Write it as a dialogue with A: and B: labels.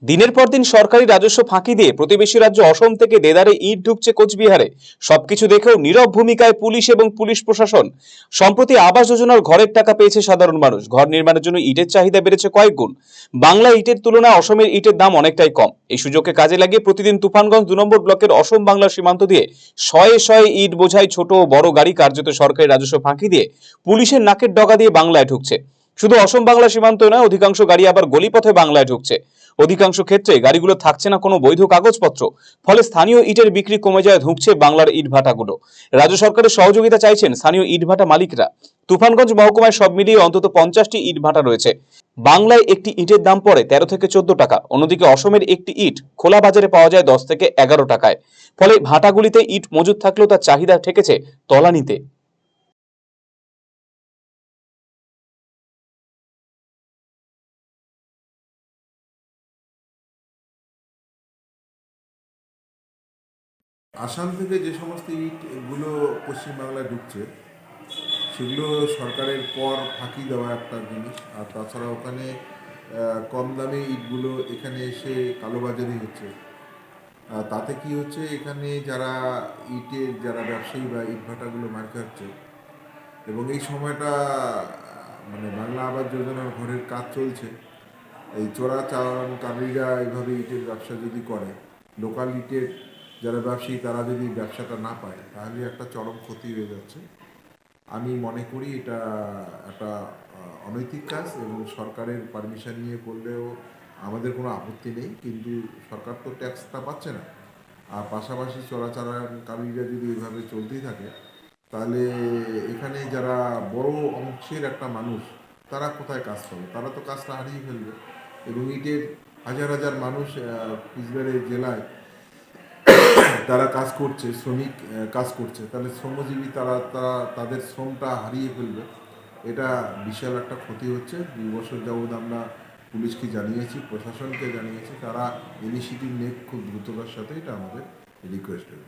A: দিনের পর দিন সরকারি রাজস্ব ফাঁকি দিয়ে প্রতিবেশী রাজ্য অসম থেকে দেদারে ইট ঢুকছে কোচবিহারে। সবকিছু দেখেও নীরব ভূমিকায় পুলিশ এবং পুলিশ প্রশাসন। সম্প্রতি আবাস যোজনার ঘরের টাকা পেয়েছে সাধারণ মানুষ। ঘর নির্মাণের জন্য ইটের চাহিদা বেড়েছে কয়েক গুণ। বাংলা ইটের তুলনায় অসমের ইটের দাম অনেকটাই কম। এই সুযোগকে কাজে লাগিয়ে প্রতিদিন তুফানগঞ্জ 2 নম্বর ব্লকের অসম বাংলা সীমান্ত দিয়ে শয়ে শয়ে ইট বোঝাই ছোট ও বড় গাড়ি কার্যত সরকারি রাজস্ব ফাঁকি দিয়ে পুলিশের নাকের ডগা দিয়ে বাংলায় ঢুকছে। শুধু অসম বাংলা সীমান্ত নয়, অধিকাংশ গাড়ি আবার গলিপথে বাংলায় ঢুকছে। অধিকাংশ ক্ষেত্রে গাড়িগুলো থাকছে না কোনো বৈধ কাগজপত্র। ফলে স্থানীয় ইটের বিক্রি কমে যায়, ঢুকছে বাংলার ইটভাটাগুলো। রাজ্য সরকারের সহযোগিতা চাইছেন স্থানীয় ইটভাটা মালিকরা। তুফানগঞ্জ মহকুমায় সব মিলিয়ে অন্তত 50টি ইটভাটা রয়েছে। বাংলায় একটি ইটের দাম পড়ে 13 থেকে 14 টাকা। অন্যদিকে অসমের একটি ইট খোলা বাজারে পাওয়া যায় 10 থেকে 11 টাকায়। ফলে ভাটাগুলিতে ইট মজুদ থাকলেও তার চাহিদা ঠেকেছে তলানিতে।
B: আসাম থেকে যে সমস্ত ইটগুলো পশ্চিমবাংলায় ঢুকছে সেগুলো সরকারের কর ফাঁকি দেওয়া একটা জিনিস। আর তাছাড়া ওখানে কম দামে ইটগুলো এখানে এসে কালোবাজারি হচ্ছে। তাতে কি হচ্ছে, এখানে যারা যারা ব্যবসায়ী বা ইটভাটাগুলো মার খাচ্ছে, এবং এই সময়টা মানে বাংলা আবাস যোজনার ঘরের কাজ চলছে। এই চোরাচালানকারীরা এইভাবে ইটের ব্যবসা যদি করে, লোকাল ইটের যারা ব্যবসায়ী তারা যদি ব্যবসাটা না পায়, তাহলে একটা চরম ক্ষতি হয়ে যাচ্ছে। আমি মনে করি এটা একটা অনৈতিক কাজ, এবং সরকারের পারমিশন নিয়ে করলেও আমাদের কোনো আপত্তি নেই, কিন্তু সরকার তো ট্যাক্সটা পাচ্ছে না। আর পাশাপাশি চোরাচালানকারীরা যদি এইভাবে চলতেই থাকে, তাহলে এখানে যারা বড় অংশের একটা মানুষ, তারা কোথায় কাজ পাবে? তারা তো কাজটা হারিয়ে ফেলবে। এবং ইটের হাজার হাজার মানুষ কুচবিহার জেলায় তারা কাজ করছে, শ্রমিক কাজ করছে, তাহলে শ্রমজীবী তারা তারা তাদের শ্রমটা হারিয়ে ফেলবে। এটা বিশাল একটা ক্ষতি হচ্ছে। 2 বছর যাবৎ আমরা পুলিশকে জানিয়েছি, প্রশাসনকে জানিয়েছি, তারা ইনিশিয়েটিভ নিয়ে খুব দ্রুততার সাথে এটা আমাদের রিকোয়েস্ট হবে।